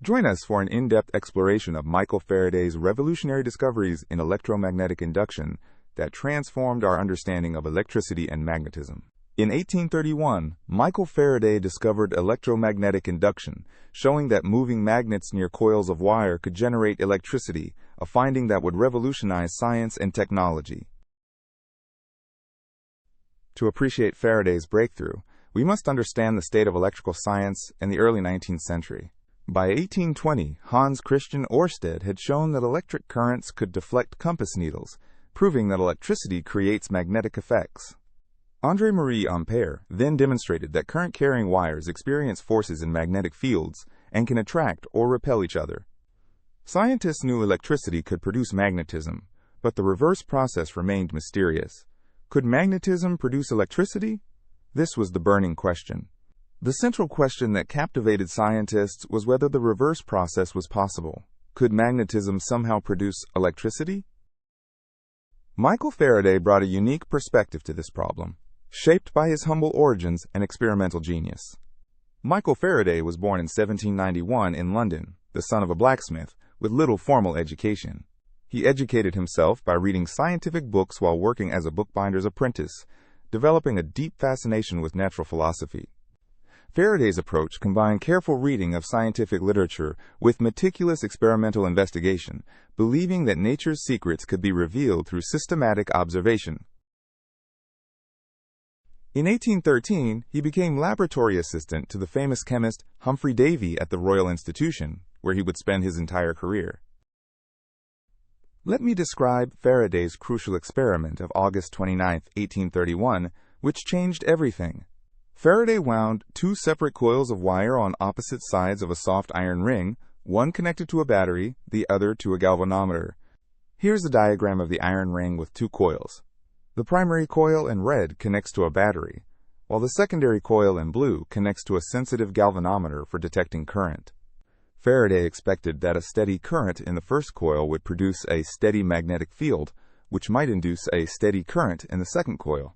Join us for an in-depth exploration of Michael Faraday's revolutionary discoveries in electromagnetic induction that transformed our understanding of electricity and magnetism. In 1831, Michael Faraday discovered electromagnetic induction, showing that moving magnets near coils of wire could generate electricity, a finding that would revolutionize science and technology. To appreciate Faraday's breakthrough, we must understand the state of electrical science in the early 19th century. By 1820, Hans Christian Ørsted had shown that electric currents could deflect compass needles, proving that electricity creates magnetic effects. André-Marie Ampère then demonstrated that current-carrying wires experience forces in magnetic fields and can attract or repel each other. Scientists knew electricity could produce magnetism, but the reverse process remained mysterious. Could magnetism produce electricity? This was the burning question. The central question that captivated scientists was whether the reverse process was possible. Could magnetism somehow produce electricity? Michael Faraday brought a unique perspective to this problem, shaped by his humble origins and experimental genius. Michael Faraday was born in 1791 in London, the son of a blacksmith, with little formal education. He educated himself by reading scientific books while working as a bookbinder's apprentice, developing a deep fascination with natural philosophy. Faraday's approach combined careful reading of scientific literature with meticulous experimental investigation, believing that nature's secrets could be revealed through systematic observation. In 1813, he became laboratory assistant to the famous chemist Humphry Davy at the Royal Institution, where he would spend his entire career. Let me describe Faraday's crucial experiment of August 29, 1831, which changed everything. Faraday wound two separate coils of wire on opposite sides of a soft iron ring, one connected to a battery, the other to a galvanometer. Here's a diagram of the iron ring with two coils. The primary coil in red connects to a battery, while the secondary coil in blue connects to a sensitive galvanometer for detecting current. Faraday expected that a steady current in the first coil would produce a steady magnetic field, which might induce a steady current in the second coil.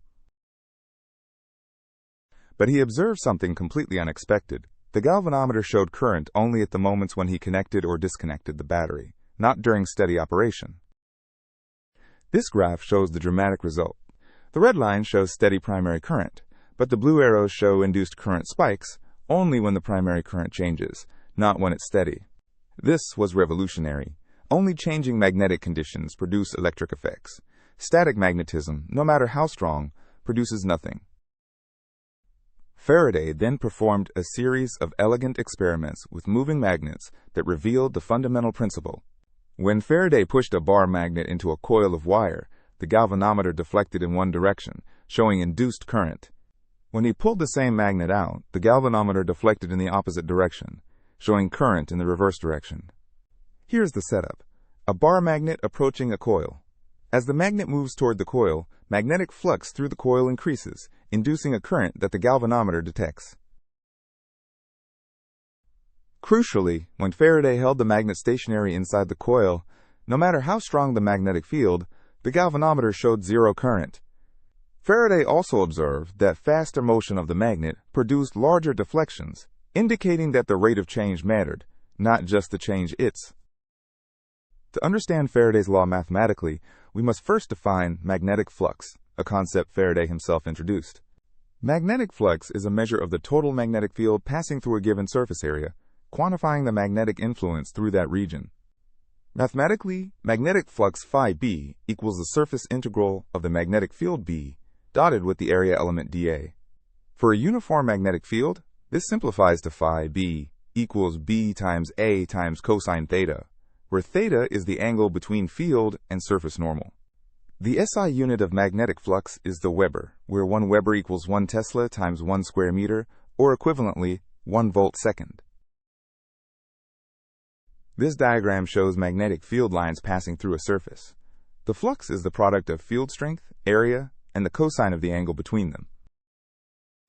But he observed something completely unexpected. The galvanometer showed current only at the moments when he connected or disconnected the battery, not during steady operation. This graph shows the dramatic result. The red line shows steady primary current, but the blue arrows show induced current spikes only when the primary current changes, not when it's steady. This was revolutionary. Only changing magnetic conditions produce electric effects. Static magnetism, no matter how strong, produces nothing. Faraday then performed a series of elegant experiments with moving magnets that revealed the fundamental principle. When Faraday pushed a bar magnet into a coil of wire, the galvanometer deflected in one direction, showing induced current. When he pulled the same magnet out, the galvanometer deflected in the opposite direction, showing current in the reverse direction. Here's the setup. A bar magnet approaching a coil. As the magnet moves toward the coil, magnetic flux through the coil increases, inducing a current that the galvanometer detects. Crucially, when Faraday held the magnet stationary inside the coil, no matter how strong the magnetic field, the galvanometer showed zero current. Faraday also observed that faster motion of the magnet produced larger deflections, indicating that the rate of change mattered, not just the change its. To understand Faraday's law mathematically, we must first define magnetic flux, a concept Faraday himself introduced. Magnetic flux is a measure of the total magnetic field passing through a given surface area, quantifying the magnetic influence through that region. Mathematically, magnetic flux phi b equals the surface integral of the magnetic field B, dotted with the area element dA. For a uniform magnetic field, this simplifies to phi b equals b times a times cosine theta, where theta is the angle between field and surface normal. The SI unit of magnetic flux is the Weber, where 1 Weber equals 1 Tesla times 1 square meter, or equivalently 1 volt second. This diagram shows magnetic field lines passing through a surface. The flux is the product of field strength, area, and the cosine of the angle between them.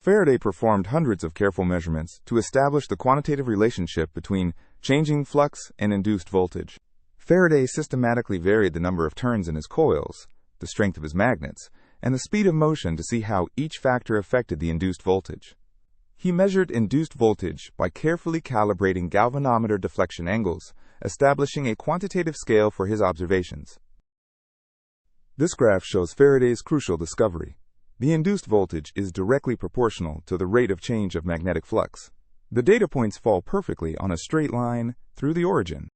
Faraday performed hundreds of careful measurements to establish the quantitative relationship between changing flux and induced voltage. Faraday systematically varied the number of turns in his coils, the strength of his magnets, and the speed of motion to see how each factor affected the induced voltage. He measured induced voltage by carefully calibrating galvanometer deflection angles, establishing a quantitative scale for his observations. This graph shows Faraday's crucial discovery. The induced voltage is directly proportional to the rate of change of magnetic flux. The data points fall perfectly on a straight line through the origin.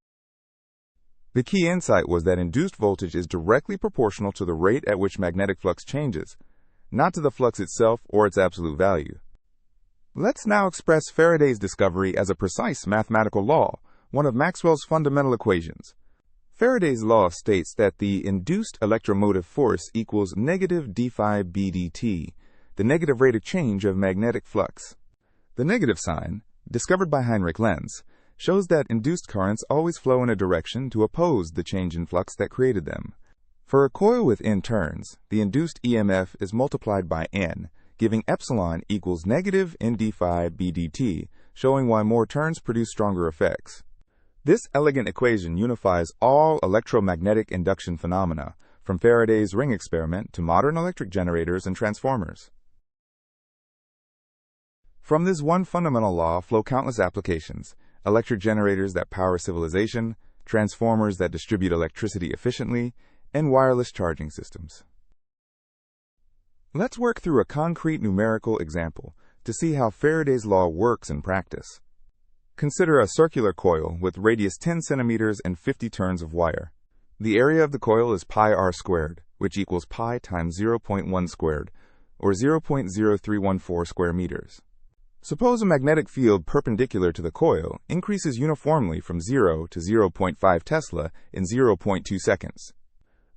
The key insight was that induced voltage is directly proportional to the rate at which magnetic flux changes, not to the flux itself or its absolute value. Let's now express Faraday's discovery as a precise mathematical law, one of Maxwell's fundamental equations. Faraday's law states that the induced electromotive force equals negative d phi b dt, the negative rate of change of magnetic flux. The negative sign, discovered by Heinrich Lenz, shows that induced currents always flow in a direction to oppose the change in flux that created them. For a coil with n turns, the induced EMF is multiplied by n, giving epsilon equals negative n d phi b dt, showing why more turns produce stronger effects. This elegant equation unifies all electromagnetic induction phenomena, from Faraday's ring experiment to modern electric generators and transformers. From this one fundamental law flow countless applications: electric generators that power civilization, transformers that distribute electricity efficiently, and wireless charging systems. Let's work through a concrete numerical example to see how Faraday's law works in practice. Consider a circular coil with radius 10 centimeters and 50 turns of wire. The area of the coil is pi r squared, which equals pi times 0.1 squared, or 0.0314 square meters. Suppose a magnetic field perpendicular to the coil increases uniformly from 0 to 0.5 Tesla in 0.2 seconds.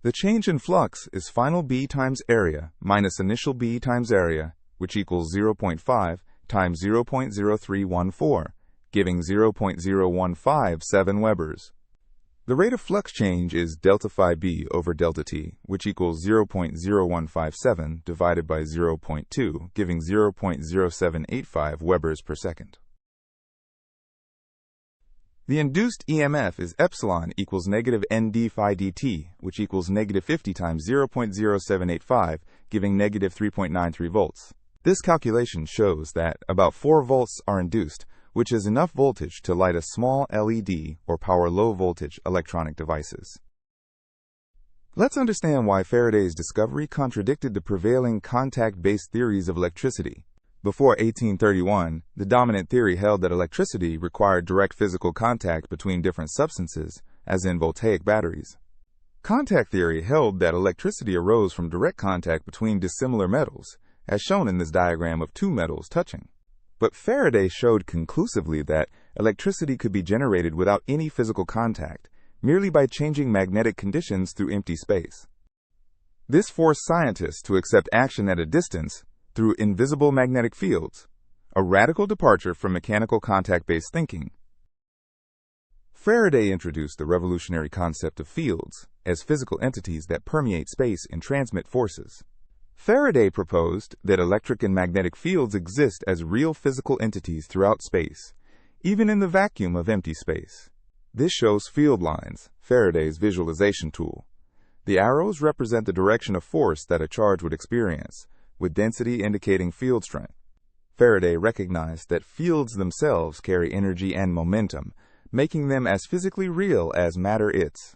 The change in flux is final B times area minus initial B times area, which equals 0.5 times 0.0314, giving 0.0157 Webers. The rate of flux change is delta phi B over delta T, which equals 0.0157 divided by 0.2, giving 0.0785 Webers per second. The induced EMF is epsilon equals negative n d phi dt, which equals negative 50 times 0.0785, giving negative 3.93 volts. This calculation shows that about 4 volts are induced, which is enough voltage to light a small LED or power low-voltage electronic devices. Let's understand why Faraday's discovery contradicted the prevailing contact-based theories of electricity. Before 1831, the dominant theory held that electricity required direct physical contact between different substances, as in voltaic batteries. Contact theory held that electricity arose from direct contact between dissimilar metals, as shown in this diagram of two metals touching. But Faraday showed conclusively that electricity could be generated without any physical contact, merely by changing magnetic conditions through empty space. This forced scientists to accept action at a distance through invisible magnetic fields, a radical departure from mechanical contact-based thinking. Faraday introduced the revolutionary concept of fields as physical entities that permeate space and transmit forces. Faraday proposed that electric and magnetic fields exist as real physical entities throughout space, even in the vacuum of empty space. This shows field lines, Faraday's visualization tool. The arrows represent the direction of force that a charge would experience, with density indicating field strength. Faraday recognized that fields themselves carry energy and momentum, making them as physically real as matter is.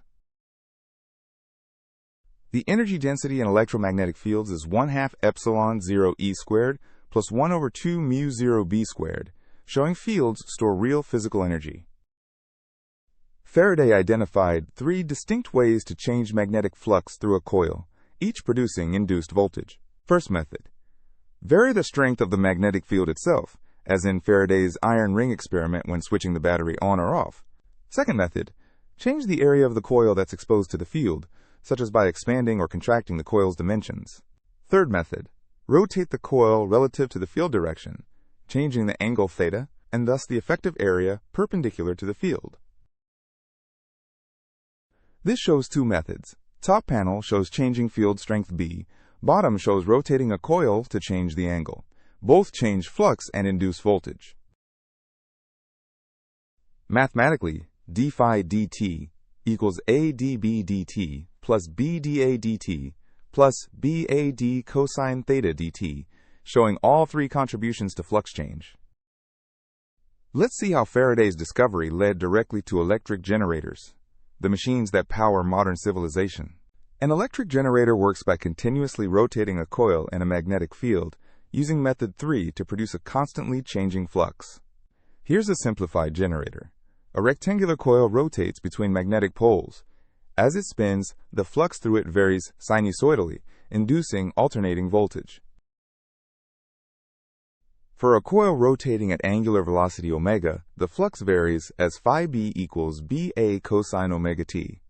The energy density in electromagnetic fields is 1/2 epsilon 0 E squared plus 1 over 2 mu 0 B squared, showing fields store real physical energy. Faraday identified 3 distinct ways to change magnetic flux through a coil, each producing induced voltage. First method: vary the strength of the magnetic field itself, as in Faraday's iron ring experiment when switching the battery on or off. Second method: change the area of the coil that's exposed to the field, such as by expanding or contracting the coil's dimensions. Third method: rotate the coil relative to the field direction, changing the angle theta, and thus the effective area perpendicular to the field. This shows 2 methods. Top panel shows changing field strength B, bottom shows rotating a coil to change the angle. Both change flux and induce voltage. Mathematically, d phi dt equals a dB dt plus b dA dt plus b a d cosine theta dt, showing all 3 contributions to flux change. Let's see how Faraday's discovery led directly to electric generators, the machines that power modern civilization. An electric generator works by continuously rotating a coil in a magnetic field, using method 3 to produce a constantly changing flux. Here's a simplified generator. A rectangular coil rotates between magnetic poles. As it spins, the flux through it varies sinusoidally, inducing alternating voltage. For a coil rotating at angular velocity omega, the flux varies as phi b equals Ba cosine omega t.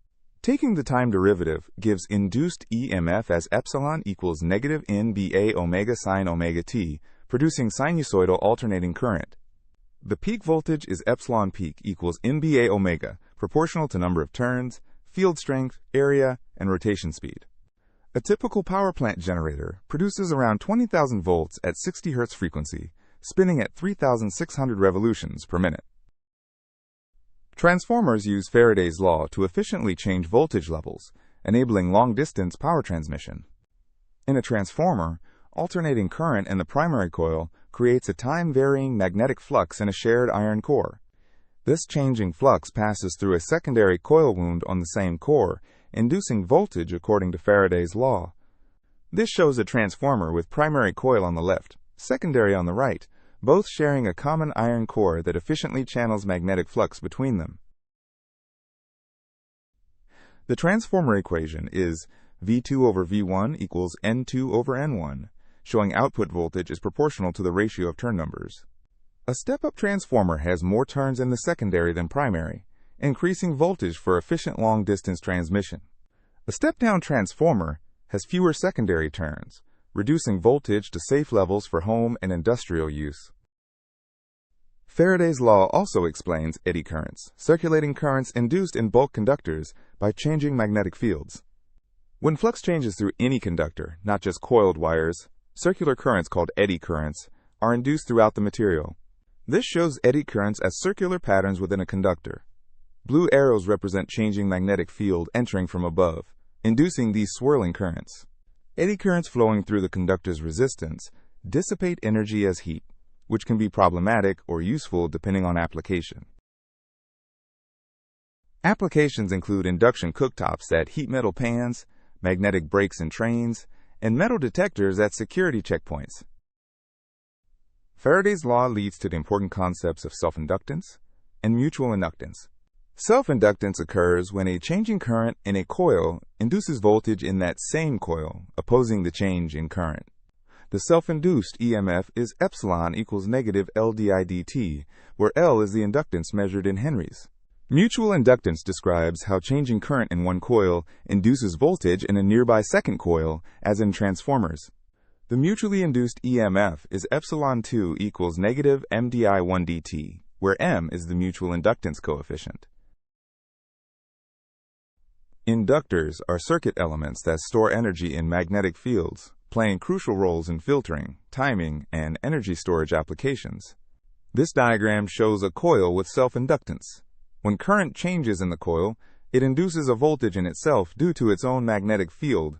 Taking the time derivative gives induced EMF as epsilon equals negative NBA omega sine omega t, producing sinusoidal alternating current. The peak voltage is epsilon peak equals NBA omega, proportional to number of turns, field strength, area, and rotation speed. A typical power plant generator produces around 20,000 volts at 60 Hz frequency, spinning at 3,600 revolutions per minute. Transformers use Faraday's law to efficiently change voltage levels, enabling long-distance power transmission. In a transformer, alternating current in the primary coil creates a time-varying magnetic flux in a shared iron core. This changing flux passes through a secondary coil wound on the same core, inducing voltage according to Faraday's law. This shows a transformer with primary coil on the left, secondary on the right, both sharing a common iron core that efficiently channels magnetic flux between them. The transformer equation is V2 over V1 equals N2 over N1, showing output voltage is proportional to the ratio of turn numbers. A step-up transformer has more turns in the secondary than primary, increasing voltage for efficient long-distance transmission. A step-down transformer has fewer secondary turns, reducing voltage to safe levels for home and industrial use. Faraday's law also explains eddy currents, circulating currents induced in bulk conductors by changing magnetic fields. When flux changes through any conductor, not just coiled wires, circular currents called eddy currents are induced throughout the material. This shows eddy currents as circular patterns within a conductor. Blue arrows represent changing magnetic field entering from above, inducing these swirling currents. Eddy currents flowing through the conductor's resistance dissipate energy as heat, which can be problematic or useful depending on application. Applications include induction cooktops that heat metal pans, magnetic brakes in trains, and metal detectors at security checkpoints. Faraday's law leads to the important concepts of self-inductance and mutual inductance. Self-inductance occurs when a changing current in a coil induces voltage in that same coil, opposing the change in current. The self-induced EMF is epsilon equals negative LdIdt, where L is the inductance measured in henries. Mutual inductance describes how changing current in one coil induces voltage in a nearby second coil, as in transformers. The mutually induced EMF is epsilon 2 equals negative MdI1 dt, where M is the mutual inductance coefficient. Inductors are circuit elements that store energy in magnetic fields, playing crucial roles in filtering, timing, and energy storage applications. This diagram shows a coil with self-inductance. When current changes in the coil, it induces a voltage in itself due to its own magnetic field,